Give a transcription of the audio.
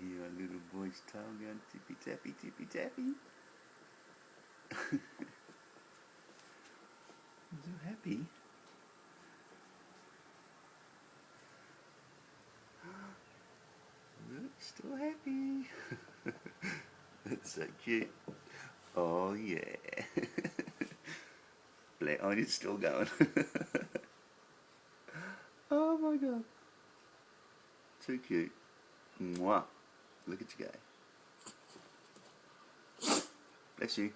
hear our little boy's tail going tippy tappy, tippy tappy. Is you happy? Look, still happy. That's so cute. Oh yeah. Black eye is still going. Oh my god. Too cute. Mwah. Look at you go. Bless you.